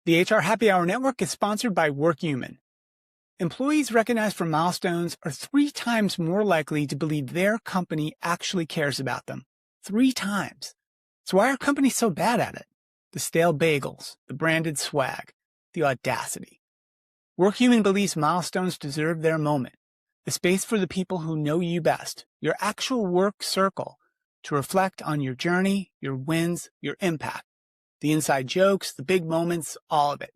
The HR Happy Hour Network is sponsored by WorkHuman. Employees recognized for milestones are 3 times more likely to believe their company actually cares about them. 3 times. So why are companies so bad at it? The stale bagels, the branded swag, the audacity. WorkHuman believes milestones deserve their moment. The space for the people who know you best, your actual work circle, to reflect on your journey, your wins, your impact. The inside jokes, the big moments, all of it.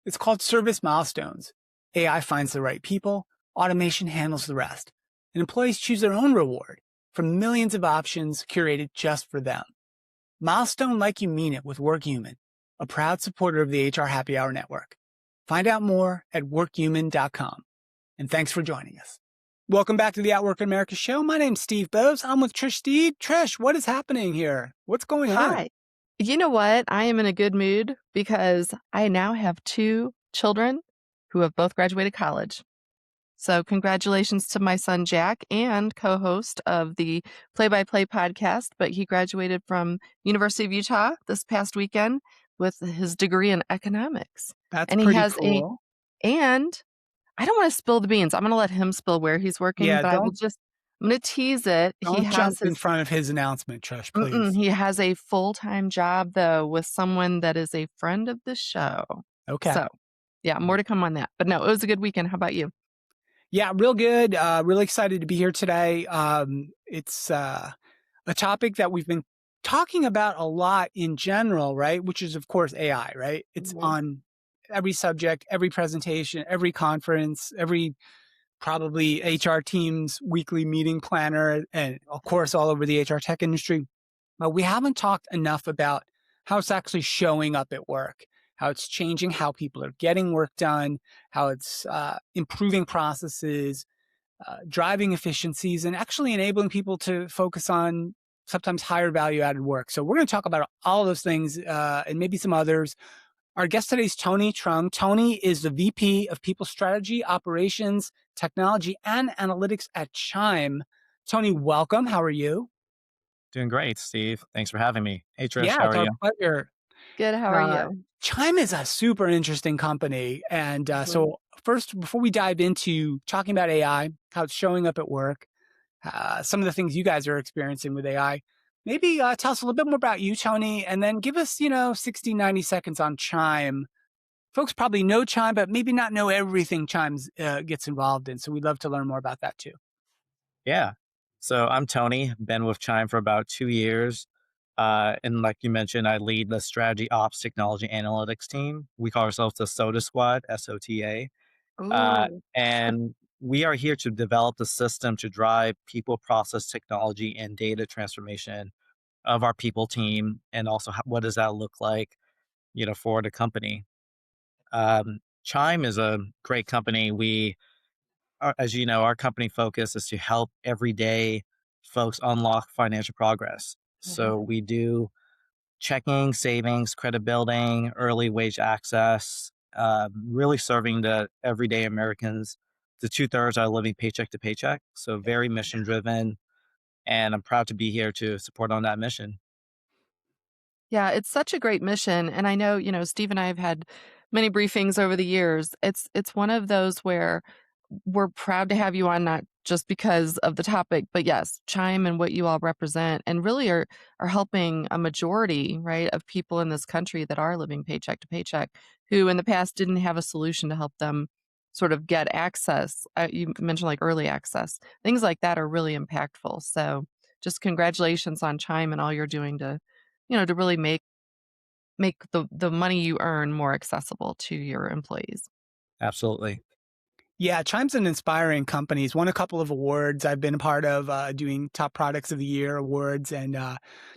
It's called Service Milestones. AI finds the right people, automation handles the rest, and employees choose their own reward from millions of options curated just for them. Milestone like you mean it with WorkHuman, a proud supporter of the HR Happy Hour Network. Find out more at workhuman.com. And thanks for joining us. Welcome back to the Outwork America show. My name's Steve Boese. I'm with Trish Steed. Trish, what is happening here? What's going on? Hi. You know what? I am in a good mood because I now have 2 children who have both graduated college. So congratulations to my son, Jack, and co-host of the Play-by-Play podcast, but he graduated from University of Utah this past weekend with his degree in economics. That's And he pretty has cool. and I don't want to spill the beans. I'm going to let him spill where he's working, Yeah, but I'm going to tease it. don't jump in front of his announcement, Trish, please. He has a full-time job, though, with someone that is a friend of the show. Okay. So, yeah, more to come on that. But no, it was a good weekend. How about you? Yeah, real good. Really excited to be here today. It's a topic that we've been talking about a lot in general, right? Which is, of course, AI, right? It's on every subject, every presentation, every conference, every probably HR team's weekly meeting planner, and of course, all over the HR tech industry. But we haven't talked enough about how it's actually showing up at work, how it's changing how people are getting work done, how it's improving processes, driving efficiencies, and actually enabling people to focus on sometimes higher value added work. So we're going to talk about all of those things and maybe some others. Our guest today is Tony Truong. Tony is the VP of People Strategy, Operations, Technology, and Analytics at Chime. Tony, welcome. How are you? Doing great, Steve. Thanks for having me. Hey, Trish, Yeah, how it's are our you? pleasure. Good. How are you? Chime is a super interesting company. And so first, before we dive into talking about AI, how it's showing up at work, some of the things you guys are experiencing with AI, maybe tell us a little bit more about you, Tony, and then give us, 60, 90 seconds on Chime. Folks probably know Chime, but maybe not know everything Chime gets involved in. So we'd love to learn more about that too. Yeah. So I'm Tony, been with Chime for about 2 years. And like you mentioned, I lead the strategy ops technology analytics team. We call ourselves the SOTA Squad, SOTA. Ooh. And we are here to develop the system to drive people, process, technology, and data transformation of our people team. And also, what does that look like, for the company? Chime is a great company. As you know, our company focus is to help everyday folks unlock financial progress. So we do checking, savings, credit building, early wage access, really serving the everyday Americans. The 2/3 are living paycheck to paycheck. So very mission driven. And I'm proud to be here to support on that mission. Yeah, it's such a great mission. And I know, Steve and I have had many briefings over the years. It's one of those where we're proud to have you on, not just because of the topic, but yes, Chime and what you all represent and really are helping a majority, right, of people in this country that are living paycheck to paycheck, who in the past didn't have a solution to help them sort of get access. You mentioned like early access. Things like that are really impactful. So just congratulations on Chime and all you're doing to really make the money you earn more accessible to your employees. Absolutely. Yeah, Chime's an inspiring company. It's won a couple of awards. I've been a part of doing Top Products of the Year awards and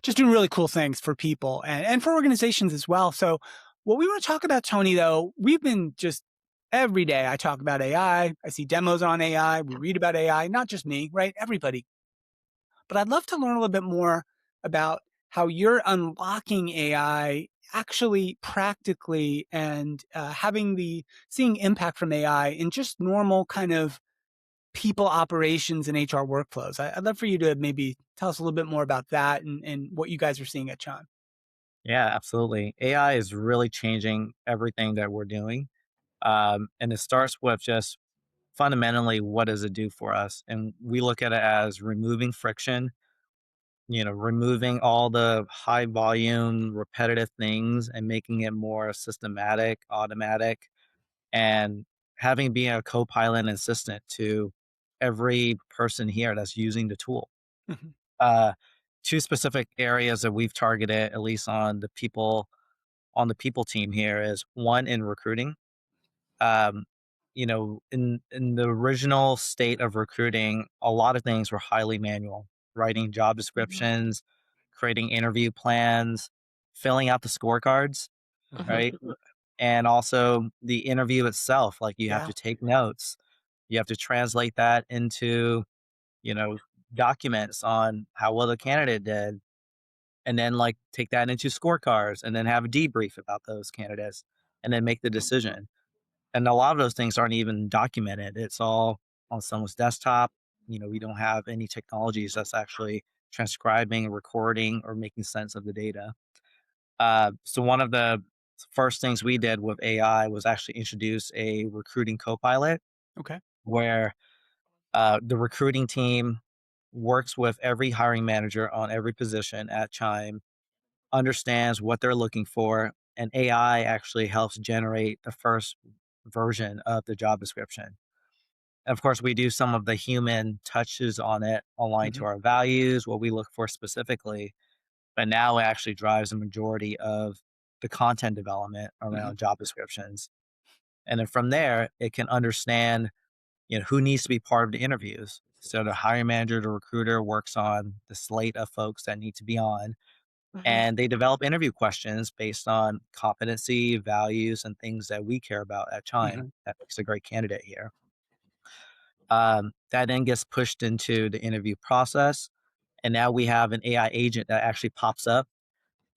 just doing really cool things for people and for organizations as well. So what we want to talk about, Tony, though, we've been just every day I talk about AI. I see demos on AI. We read about AI, not just me, right? Everybody. But I'd love to learn a little bit more about how you're unlocking AI actually practically and seeing impact from AI in just normal kind of people operations and HR workflows. I'd love for you to maybe tell us a little bit more about that and what you guys are seeing at Chime. Yeah, absolutely. AI is really changing everything that we're doing. And it starts with just fundamentally, what does it do for us? And we look at it as removing friction, removing all the high volume, repetitive things and making it more systematic, automatic, and having being a co-pilot and assistant to every person here that's using the tool. Mhm. Uh, Two specific areas that we've targeted, at least on the people team here, is one in recruiting. Um, in the original state of recruiting, a lot of things were highly manual, writing job Mhm. descriptions, creating interview plans, filling out the scorecards, Mhm. right? And also the interview itself, like you have Yeah. to take notes. You have to translate that into, you know, documents on how well the candidate did, and then like take that into scorecards and then have a debrief about those candidates and then make the decision. And a lot of those things aren't even documented. It's all on someone's desktop. We don't have any technologies that's actually transcribing, recording, or making sense of the data. So one of the first things we did with AI was actually introduce a recruiting copilot Okay. where the recruiting team works with every hiring manager on every position at Chime, understands what they're looking for, and AI actually helps generate the first version of the job description. Of course, we do some of the human touches on it, aligned to Mhm. our values, what we look for specifically, but now it actually drives the majority of the content development Mhm. around job descriptions. And then from there, it can understand, who needs to be part of the interviews. So the hiring manager, the recruiter works on the slate of folks that need to be on, Mhm. and they develop interview questions based on competency, values, and things that we care about at Chime. Mhm. That makes a great candidate here. That then gets pushed into the interview process. And now we have an AI agent that actually pops up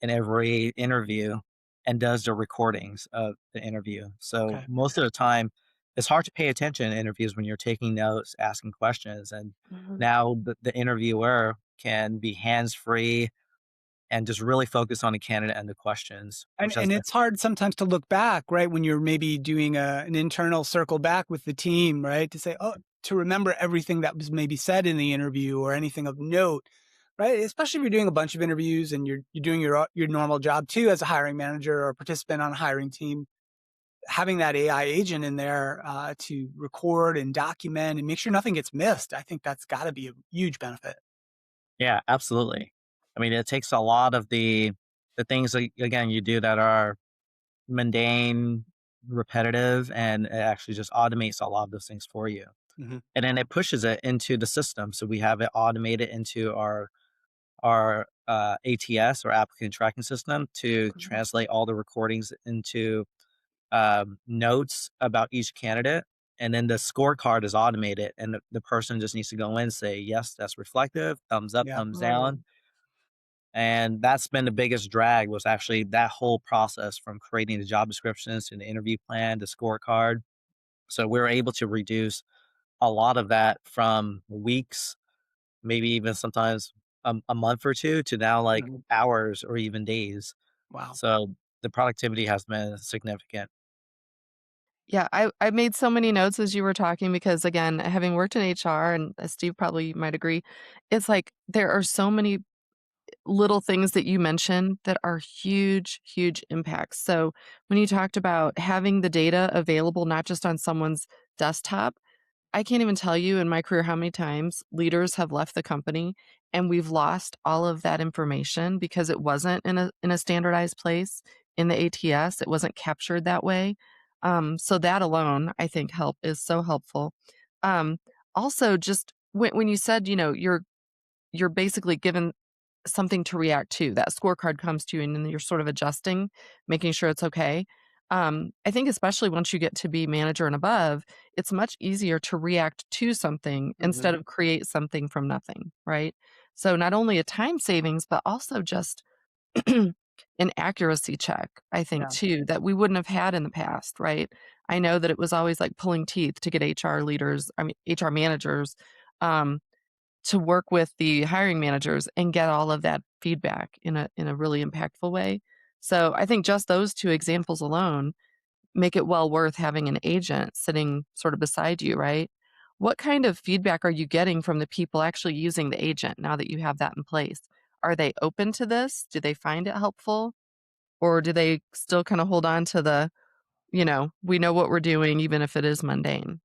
in every interview and does the recordings of the interview. So Okay. most of the time, it's hard to pay attention in interviews when you're taking notes, asking questions. And Mhm. now the interviewer can be hands free and just really focus on the candidate and the questions, And which has and been, it's hard sometimes to look back, right, when you're maybe doing an internal circle back with the team, right, to say, oh, to remember everything that was maybe said in the interview or anything of note, right? Especially if you're doing a bunch of interviews and you're doing your normal job too as a hiring manager or a participant on a hiring team. Having that AI agent in there to record and document and make sure nothing gets missed, I think that's got to be a huge benefit. yeah, absolutely. I mean, it takes a lot of the things that, again, you do that are mundane, repetitive, and it actually just automates a lot of those things for you. Hmm. And then it pushes it into the system. So we have it automated into our ATS, or applicant tracking system, to Cool. translate all the recordings into notes about each candidate. And then the scorecard is automated, and the person just needs to go in and say, yes, that's reflective, thumbs up, Yeah. thumbs down. And that's been the biggest drag, was actually that whole process from creating the job descriptions to the interview plan, the scorecard. So we're able to reduce a lot of that from weeks, maybe even sometimes a month or two, to now like Mhm. hours or even days. Wow. So the productivity has been significant. Yeah, I made so many notes as you were talking because, again, having worked in HR, and Steve probably might agree, it's like there are so many little things that you mentioned that are huge, huge impacts. So when you talked about having the data available not just on someone's desktop, I can't even tell you in my career how many times leaders have left the company and we've lost all of that information because it wasn't in a standardized place in the ATS. It wasn't captured that way. So that alone, I think, help is so helpful. Um, Also, just when you said, you're basically given something to react to. That scorecard comes to you and then you're sort of adjusting, making sure it's okay. I think especially once you get to be manager and above, it's much easier to react to something instead Hmm. of create something from nothing, right? So not only a time savings, but also just an accuracy check, I think Yeah. too, that we wouldn't have had in the past, right? I know that it was always like pulling teeth to get HR leaders, I mean HR managers, um, to work with the hiring managers and get all of that feedback in a really impactful way. So I think just those two examples alone make it well worth having an agent sitting sort of beside you, right? What kind of feedback are you getting from the people actually using the agent now that you have that in place? Are they open to this? Do they find it helpful? Or do they still kind of hold on to the, we know what we're doing, even if it is mundane?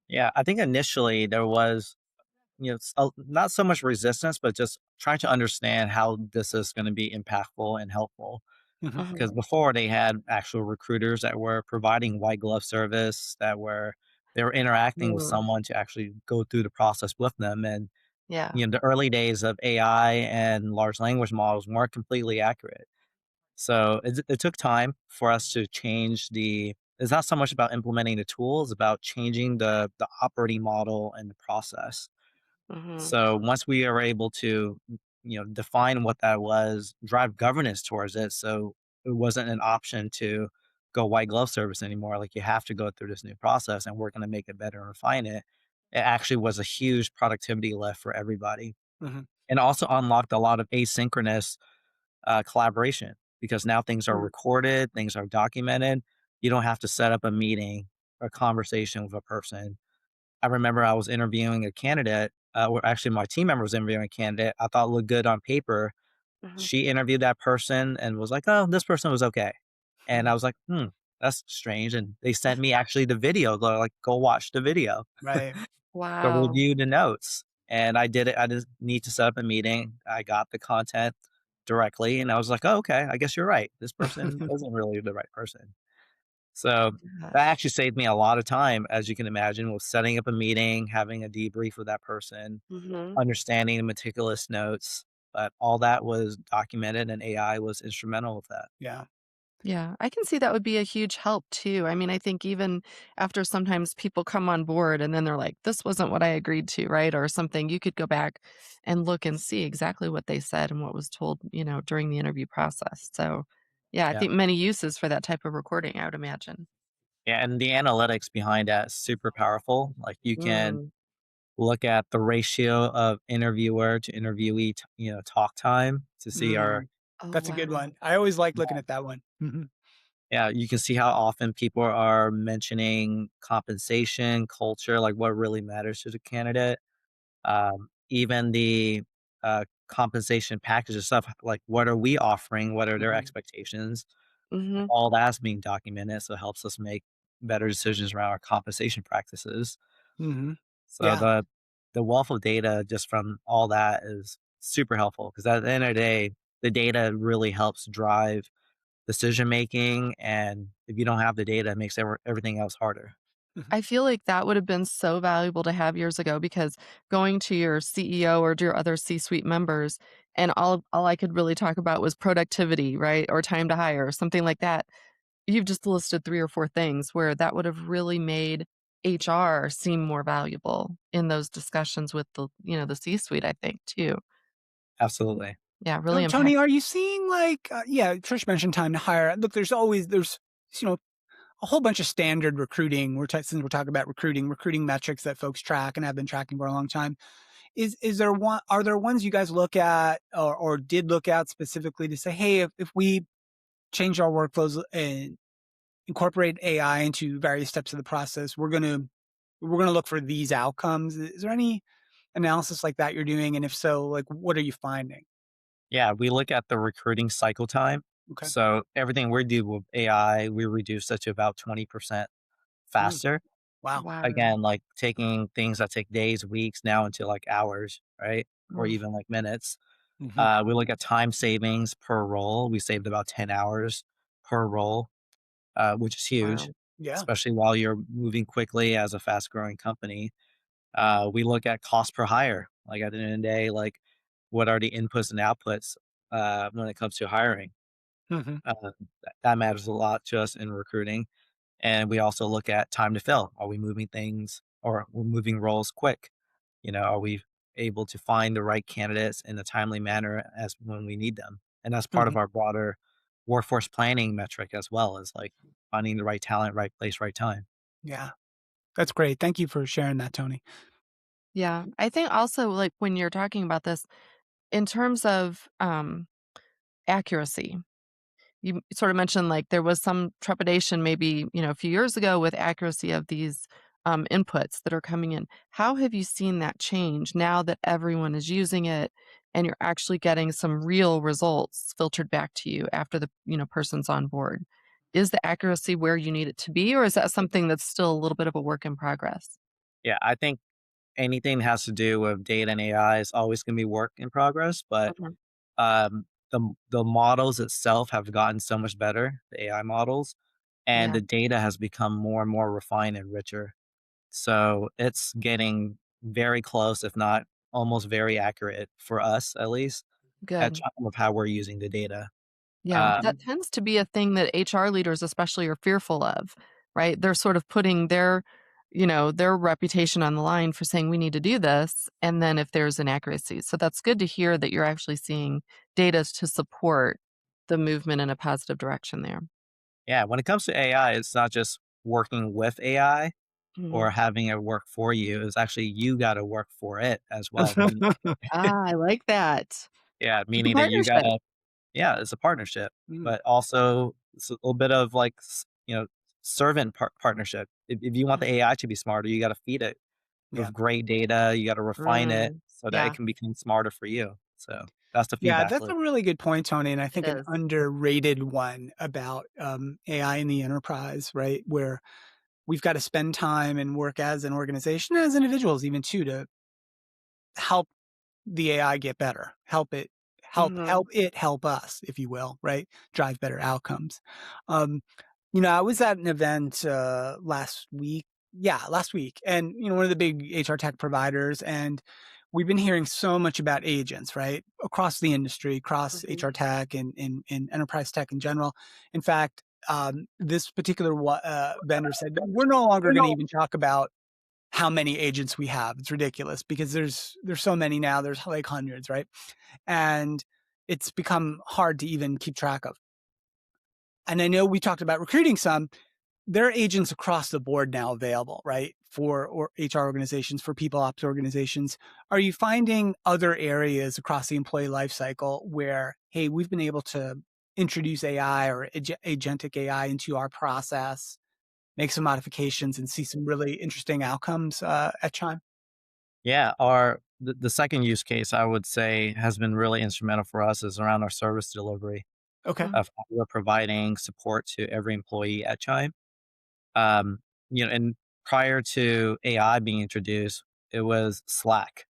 Yeah, I think initially there was, not so much resistance, but just trying to understand how this is going to be impactful and helpful. Mhm. Because Mhm. before they had actual recruiters that were providing white glove service, they were interacting with Mm, someone to actually go through the process with them. And yeah. the early days of AI and large language models weren't completely accurate. So it took time for us to change the. It's not so much about implementing the tools, about changing the operating model and the process. Mhm. So once we are able to, define what that was, drive governance towards it, so it wasn't an option to go white glove service anymore. Like you have to go through this new process, and we're going to make it better and refine it. It actually was a huge productivity lift for everybody, Mhm. and also unlocked a lot of asynchronous collaboration because now things are Mm, recorded, things are documented. You don't have to set up a meeting or conversation with a person. I remember I was interviewing a candidate, or actually my team member was interviewing a candidate I thought looked good on paper. mhm. She interviewed that person and was like, "Oh, this person was okay." And I Mhm. was like, that's strange." And they sent me actually the video. They're like, "Go watch the video. Right. Go Wow. review the notes." And I did it. I just need to set up a meeting. I got the content directly, and I was like, "Oh, okay. I guess you're right. This person isn't really the right person." So that Gosh. actually saved me a lot of time, as you can imagine, with setting up a meeting, having a debrief with that person, Mhm. understanding the meticulous notes. But all that was documented, and AI was instrumental with that. Yeah. Yeah, I can see that would be a huge help too. I mean, I think even after sometimes people come on board and then they're like, this wasn't what I agreed to, right? Or something, you could go back and look and see exactly what they said and what was told, during the interview process. So, yeah, I Yeah. think many uses for that type of recording, I would imagine. Yeah. And the analytics behind that is super powerful. Like you can Mm. look at the ratio of interviewer to interviewee, talk time to see our, Mm. Oh, That's a good wow. one. I always like looking at that one. Mhm. yeah, you can see how often people are mentioning compensation, culture, like what really matters to the candidate. Even the compensation package and stuff, like what are we offering? What are their Mhm. expectations? Like Mhm. all that's being documented, so it helps us make better decisions around our compensation practices. Mhm. So Yeah. the wealth of data just from all that is super helpful because at the end of the day, the data really helps drive decision making, and if you don't have the data, it makes everything else harder. Mhm. I feel like that would have been so valuable to have years ago because going to your CEO or to your other C-suite members and all I could really talk about was productivity, right? Or time to hire or something like that. You've just listed 3 or 4 things where that would have really made HR seem more valuable in those discussions with the C-suite, I think, too. Absolutely. Yeah, really So, impact. Tony, are you seeing like, yeah, Trish mentioned time to hire. Look, there's you know a whole bunch of standard recruiting. Since we're talking about recruiting metrics that folks track and have been tracking for a long time. Is there one? Are there ones you guys look at or did look at specifically to say, hey, if we change our workflows and incorporate AI into various steps of the process, we're gonna look for these outcomes. Is there any analysis like that you're doing? And if so, like what are you finding? Yeah, we look at the recruiting cycle time. Okay. So everything we do with AI, we reduce that to about 20% Mm, faster. wow. Wow. Again, like taking things that take days, weeks now into like hours, right? Or Mm, even like minutes. Hmm. We look at time savings per role. We saved about 10 hours per role, which is huge, wow. Yeah. especially while you're moving quickly as a fast growing company. We look at cost per hire. Like at the end of the day, like what are the inputs and outputs when it comes to hiring? Hmm. That matters a lot to us in recruiting. And we also look at time to fill. Are we moving things or we're moving roles quick? Are we able to find the right candidates in a timely manner as when we need them? And that's part Hmm. of our broader workforce planning metric as well as like finding the right talent, right place, right time. Yeah. That's great. Thank you for sharing that, Tony. Yeah. I think also, like, when you're talking about this, in terms of, accuracy, You sort of mentioned like there was some trepidation maybe, a few years ago with accuracy of these inputs that are coming in. How have you seen that change now that everyone is using it and you're actually getting some real results filtered back to you after the, person's on board? Is the accuracy where you need it to be, or is that something that's still a little bit of a work in progress? Yeah, I think anything that has to do with data and AI is always going to be work in progress, but Mhm. the models itself have gotten so much better, the AI models, and Yeah, the data has become more and more refined and richer. So it's getting very close, if not almost very accurate for us, at least, at good. time of how we're using the data. Yeah, that Um, tends to be a thing that HR leaders especially are fearful of, right? They're sort of putting their reputation on the line for saying we need to do this, and then if there's inaccuracies. So that's good to hear that you're actually seeing data to support the movement in a positive direction there. yeah, when it comes to AI, it's not just working with AI or Mhm. having it work for you. It's actually you got to work for it as well. Ah, I like that. Yeah, It's a meaning that you partnership. gotta, yeah, it's a partnership, Mm, but also it's a little bit of like, servant partnership. If you want the Mhm. AI to be smarter, you gotta feed it yeah. with great data. You gotta refine it so that it Yeah, can become smarter for you. So that's the Yeah, feedback that's a loop. really good point, Tony, and I it think an is. underrated one about AI in the enterprise, right? Where we've got to spend time and work as an organization, as individuals, even too, to help the AI get better, Mhm. help us, if you will, right? Drive better outcomes. Um, I was at an event last week. Yeah, last week, and one of the big HR tech providers, and we've been hearing so much about agents, right, across the industry, across Mhm. HR tech and enterprise tech in general. In fact, this particular vendor said we're no longer going to even talk about how many agents we have. It's ridiculous because there's so many now. There's like hundreds, right? And it's become hard to even keep track of. And I know we talked about recruiting some. There are agents across the board now available, right? For HR organizations, for people ops organizations. Are you finding other areas across the employee lifecycle where, hey, we've been able to introduce AI or agentic AI into our process, make some modifications, and see some really interesting outcomes at Chime? Yeah, the second use case I would say has been really instrumental for us is around our service delivery Okay. Mhm. of how we're providing support to every employee at Chime. Um, and prior to AI being introduced, it was Slack.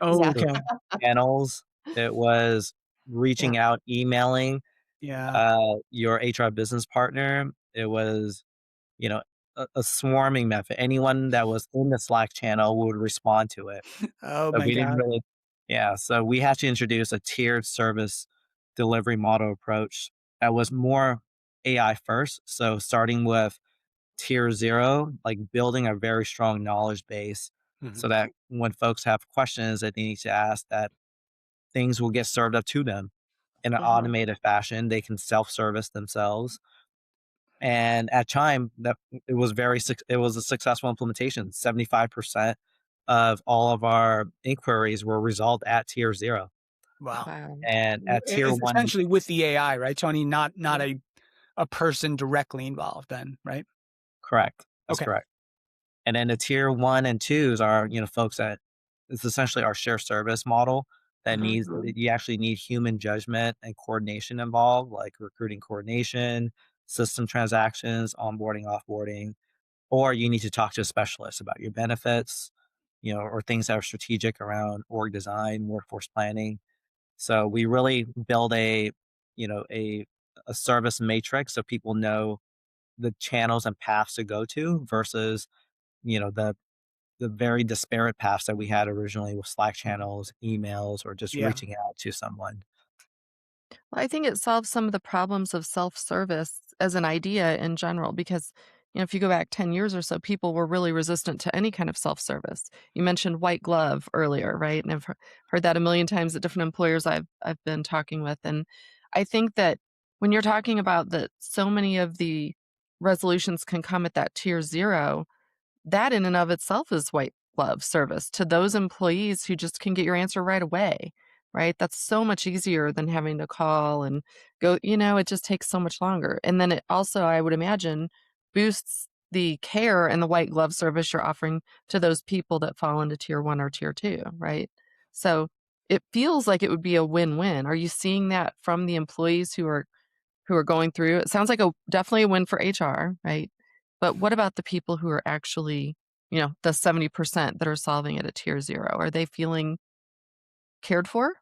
Oh, Yeah. So okay. channels, it was Yeah. reaching out, emailing, Yeah. your HR business partner. It was, you know, a swarming method. Anyone that was in the Slack channel would respond to it. Oh But my we didn't God. really, yeah, so we had to introduce a tiered service delivery model approach that was more AI first. So starting with tier 0, like building a very strong knowledge base Mhm. so that when folks have questions that they need to ask, that things will get served up to them in an Mhm. automated fashion. They can self-service themselves. And at Chime, that it was a successful implementation. 75% of all of our inquiries were resolved at tier 0. Wow. Wow. And at tier 1, Essentially with the AI, right, Tony? Not Mhm. a person directly involved then, right? correct. That's Okay. correct. And then the tier 1 and 2s are, folks that it's essentially our share service model that Mhm. needs Mhm. that you actually need human judgment and coordination involved, like recruiting coordination, system transactions, onboarding, offboarding, or you need to talk to a specialist about your benefits, or things that are strategic around org design, workforce planning. So we really build you know, a service matrix so people know the channels and paths to go to versus, the very disparate paths that we had originally with Slack channels, emails, or just Yeah. reaching out to someone. Well, I think it solves some of the problems of self-service as an idea in general because, if you go back 10 years or so, people were really resistant to any kind of self-service. You mentioned white glove earlier, right? And I've heard that a million times at different employers I've been talking with. And I think that when you're talking about that so many of the resolutions can come at that tier 0, that in and of itself is white glove service to those employees who just can get your answer right away. right? That's so much easier than having to call and go, it just takes so much longer. And then it also, I would imagine, boosts the care and the white glove service you're offering to those people that fall into tier 1 or tier 2, right? So it feels like it would be a win-win. Are you seeing that from the employees who are going through? It sounds like a definitely a win for HR, right? But what about the people who are actually, the 70% that are solving it at tier 0? Are they feeling cared for?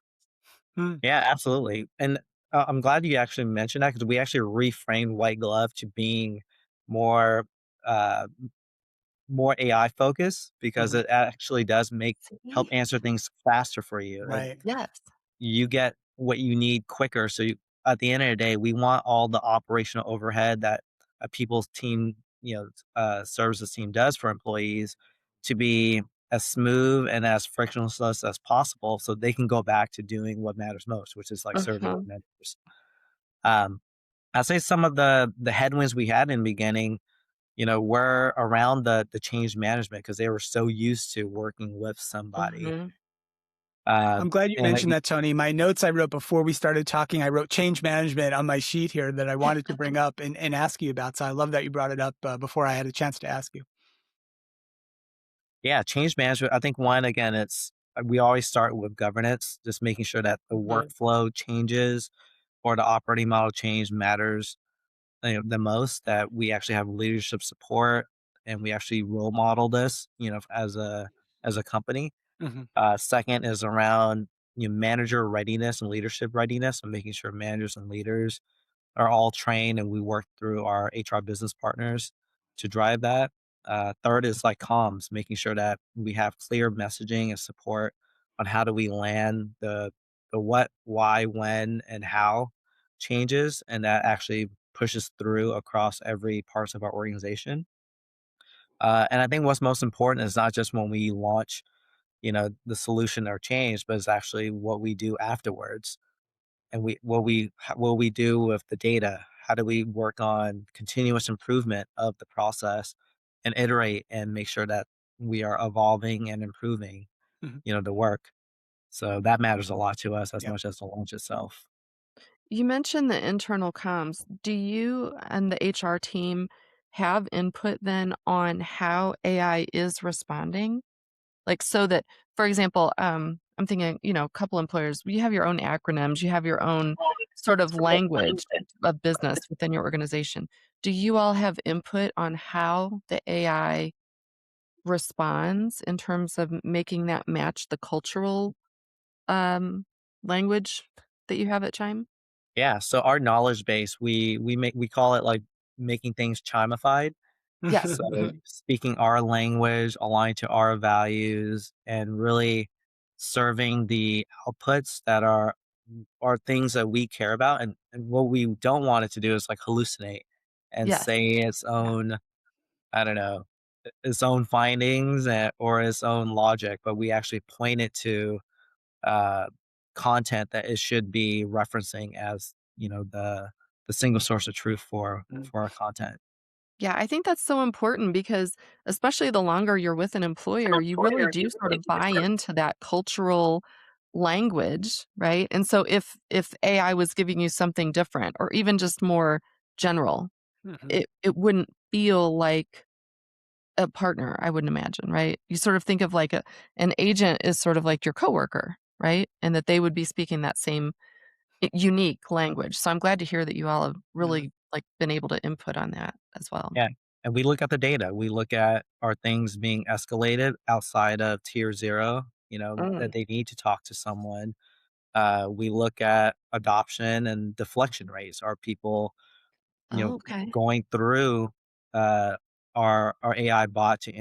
Mm, Yeah, absolutely. And I'm glad you actually mentioned that because we actually reframed white glove to being more uh, more AI focused because mhm. it actually does help See? answer things faster for you, and Right. Yes. you get what you need quicker. So at the end of the day, we want all the operational overhead that a people's team, services team does for employees to be as smooth and as frictionless as possible so they can go back to doing what matters most, which is like serving Uh-huh. our members. Um, I'd say some of the headwinds we had in the beginning, were around the change management because they were so used to working with somebody. Mhm. I'm glad you And mentioned that, Tony. My notes I wrote before we started talking, I wrote change management on my sheet here that I wanted to bring up and ask you about. So I love that you brought it up before I had a chance to ask you. yeah, change management, I think one, again, we always start with governance, just making sure that the Mhm. workflow changes or the operating model change matters, the most, that we actually have leadership support and we actually role model this, as a company. Hmm. Second is around manager readiness and leadership readiness and making sure managers and leaders are all trained and we work through our HR business partners to drive that. Third is like comms, making sure that we have clear messaging and support on how do we land the what, why, when, and how changes, and that actually pushes through across every parts of our organization. And I think what's most important is not just when we launch, the solution or change, but it's actually what we do afterwards and what we do with the data. How do we work on continuous improvement of the process and iterate and make sure that we are evolving and improving, Hmm. the work. So that matters a lot to us as Yeah. much as the launch itself. You mentioned the internal comms. Do you and the HR team have input then on how AI is responding? Like, so that, for example, I'm thinking, a couple employers, you have your own acronyms, you have your own sort of language of business within your organization. Do you all have input on how the AI responds in terms of making that match the cultural um, language that you have at Chime? Yeah. So our knowledge base, we call it like making things chimified. Yes. So Mhm. speaking our language, aligned to our values, and really serving the outputs that are things that we care about. And what we don't want it to do is like hallucinate and Yes. say its Yeah. own, I don't know, its own findings or its own logic, but we actually point it to uh, content that it should be referencing as, the single source of truth for our content. Yeah, I think that's so important because especially the longer you're with an employer, you really do sort of buy into that cultural language, right? And so if AI was giving you something different or even just more general, Hmm. it wouldn't feel like a partner, I wouldn't imagine, right? You sort of think of like an agent is sort of like your coworker, right? And that they would be speaking that same unique language. So I'm glad to hear that you all have Hmm. really like been able to input on that as well. Yeah, and we look at the data. We look at are things being escalated outside of tier 0, that Mm. they need to talk to someone. We look at adoption and deflection rates. Are people, you know, Oh, okay. going through uh, our AI bot to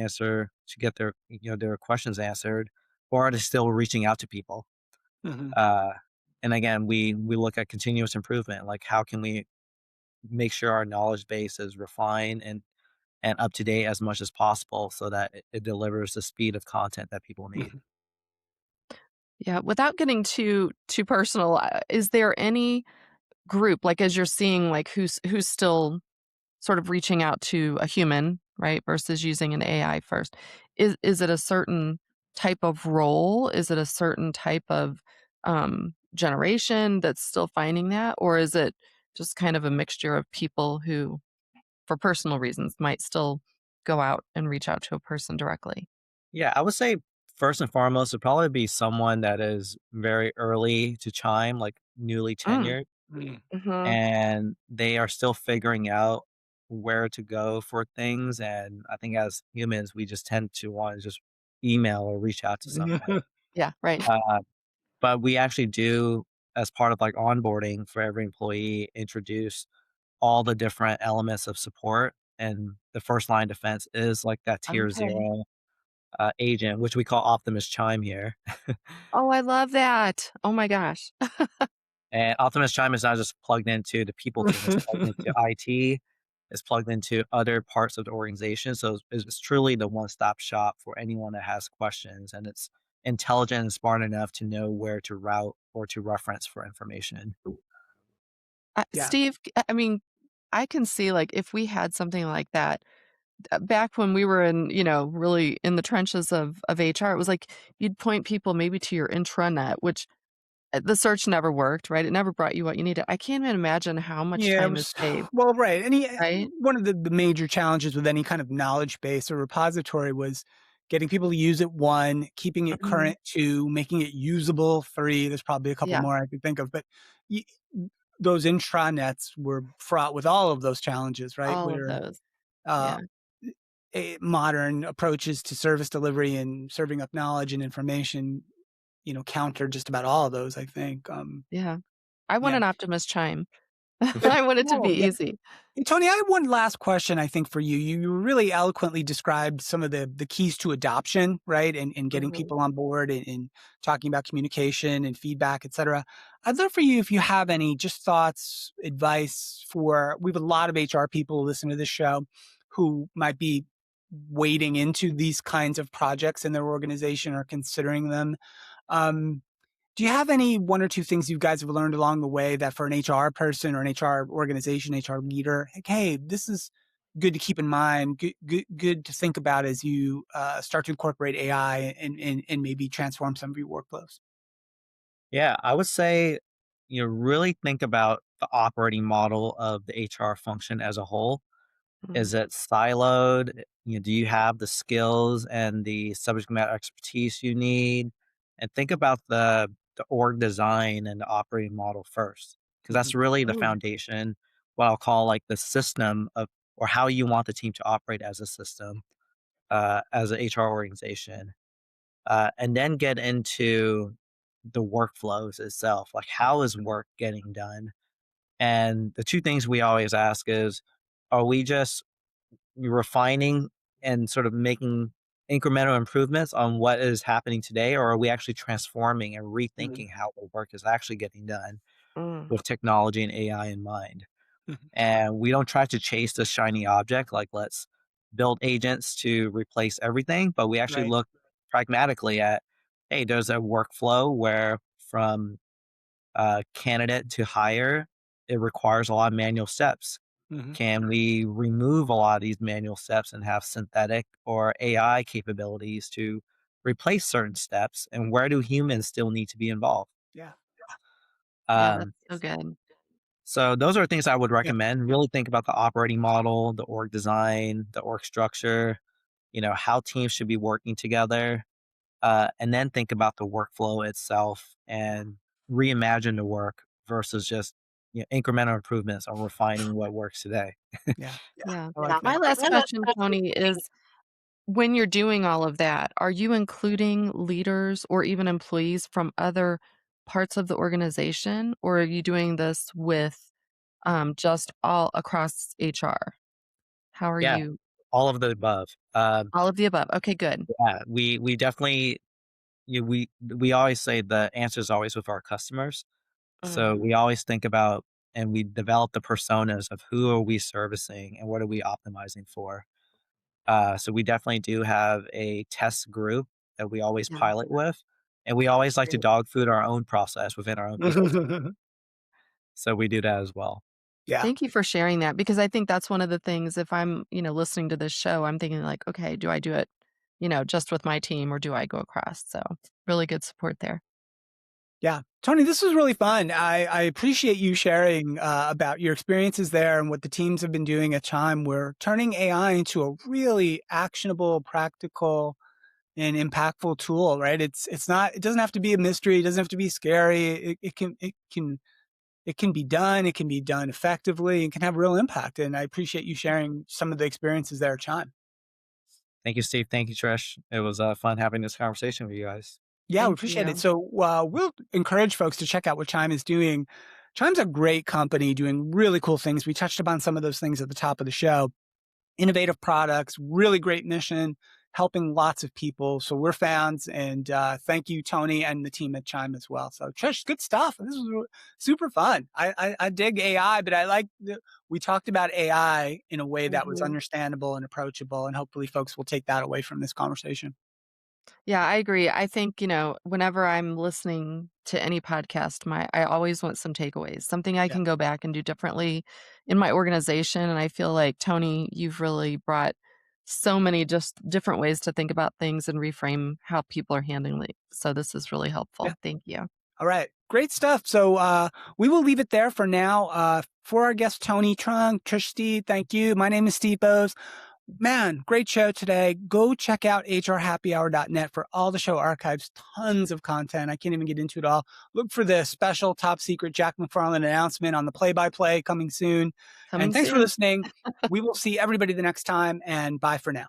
get their questions answered, or are they still reaching out to people? Hmm. Uh, and again, we look at continuous improvement. Like, how can we make sure our knowledge base is refined and up to date as much as possible so that it delivers the speed of content that people need. Hmm. Yeah, without getting too personal, is there any group, like, as you're seeing, like, who's still sort of reaching out to a human, right, versus using an AI first? Is it a certain type of role? Is it a certain type of, generation that's still finding that? Or is it just kind of a mixture of people who, for personal reasons, might still go out and reach out to a person directly? Yeah, I would say first and foremost would probably be someone that is very early to Chime, like newly Mm, tenured, mhm. and they are still figuring out where to go for things. And I think as humans, we just tend to want to just email or reach out to someone. Yeah, right. Uh, but we actually do, as part of like onboarding for every employee, introduce all the different elements of support. And the first line defense is like that tier Okay. zero agent, which we call Optimus Chime here. Oh, I love that. Oh my gosh. And Optimus Chime is not just plugged into the people team, it's plugged into IT, it's plugged into other parts of the organization. So it's truly the one-stop shop for anyone that has questions, and it's intelligent and smart enough to know where to route or to reference for information. Yeah. Steve, I mean, I can see, like, if we had something like that, back when we were in, really in the trenches of HR, it was like you'd point people maybe to your intranet, which the search never worked, right? It never brought you what you needed. I can't even imagine how much Yeah, it time is was saved, well, right. right? One of the major challenges with any kind of knowledge base or repository was getting people to use it, one, keeping it Mhm. current, two, making it usable, three. There's probably a couple Yeah, more I could think of, but y those intranets were fraught with all of those challenges, right? all of Where, those. uh, Yeah, modern approaches to service delivery and serving up knowledge and information, counter just about all of those, I think. yeah. I want Yeah. an Optimus Chime. I want it to be Cool. easy. Hey, Tony, I have one last question, I think, for you. You really eloquently described some of the keys to adoption, right? And getting Mhm. people on board and talking about communication and feedback, et cetera. I'd love for you if you have any just thoughts, advice for we have a lot of HR people who listen to this show who might be wading into these kinds of projects in their organization or considering them. Um, do you have any one or two things you guys have learned along the way that for an HR person or an HR organization, HR leader, like, hey, this is good to keep in mind, good to think about as you start to incorporate AI and maybe transform some of your workflows? Yeah, I would say, really think about the operating model of the HR function as a whole. Mm, Is it siloed? Do you have the skills and the subject matter expertise you need? And think about the org design and the operating model first, because Mhm. that's really the mm, foundation. What I'll call like the system of, or how you want the team to operate as a system, as an HR organization, and then get into the workflows itself. Like, how is work getting done? And the two things we always ask is, are we just refining and sort of making incremental improvements on what is happening today, or are we actually transforming and Mhm. rethinking how the work is actually getting done mm. with technology and AI in mind? Mhm. And we don't try to chase the shiny object, like let's build agents to replace everything, but we actually Right. look pragmatically at, hey, there's a workflow where from candidate to hire, it requires a lot of manual steps. Mhm. Can we remove a lot of these manual steps and have synthetic or AI capabilities to replace certain steps? And where do humans still need to be involved? Yeah. Yeah, that's Um, so good. so those are things I would Yeah. recommend. Really think about the operating model, the org design, the org structure, how teams should be working together, and then think about the workflow itself and reimagine the work versus just incremental improvements on refining what works today. Yeah. Yeah. I like My that. last question, Tony, is when you're doing all of that, are you including leaders or even employees from other parts of the organization, or are you doing this with just all across HR? How are Yeah, you? all of the above. All of the above. Okay, good. Yeah, we definitely we always say the answer is always with our customers. Mm, So we always think about and we develop the personas of who are we servicing and what are we optimizing for. So we definitely do have a test group that we always yeah, pilot with, and we always like to great. dog food our own process within our own people team. So we do that as well. Yeah. Thank you for sharing that because I think that's one of the things if I'm, listening to this show, I'm thinking like, okay, do I do it, just with my team or do I go across? So really good support there. Yeah. Tony, this was really fun. I appreciate you sharing about your experiences there and what the teams have been doing at Chime. We're turning AI into a really actionable, practical, and impactful tool, right? It's not, it doesn't have to be a mystery. It doesn't have to be scary. It can be done. It can be done effectively and can have real impact. And I appreciate you sharing some of the experiences there at Chime. Thank you, Steve. Thank you, Trish. It was fun having this conversation with you guys. Yeah, we Thank appreciate it. you. So we'll encourage folks to check out what Chime is doing. Chime's a great company doing really cool things. We touched upon some of those things at the top of the show. Innovative products, really great mission, helping lots of people. So we're fans, and thank you, Tony, and the team at Chime as well. So Trish, good stuff. This was super fun. I dig AI, but I like we talked about AI in a way that was Mhm. understandable and approachable, and hopefully folks will take that away from this conversation. Yeah, I agree. I think, whenever I'm listening to any podcast, I always want some takeaways, something I Yeah. can go back and do differently in my organization. And I feel like, Tony, you've really brought so many just different ways to think about things and reframe how people are handling it. So this is really Yeah. helpful. Thank you. All right. Great stuff. So we will leave it there for now. For our guest, Tony Truong, Trish Steed, thank you. My name is Steve Boese. Man, great show today. Go check out hrhappyhour.net for all the show archives, tons of content. I can't even get into it all. Look for the special top secret Jack McFarland announcement on the play-by-play coming soon. And Coming thanks for soon. listening. We will see everybody the next time, and bye for now.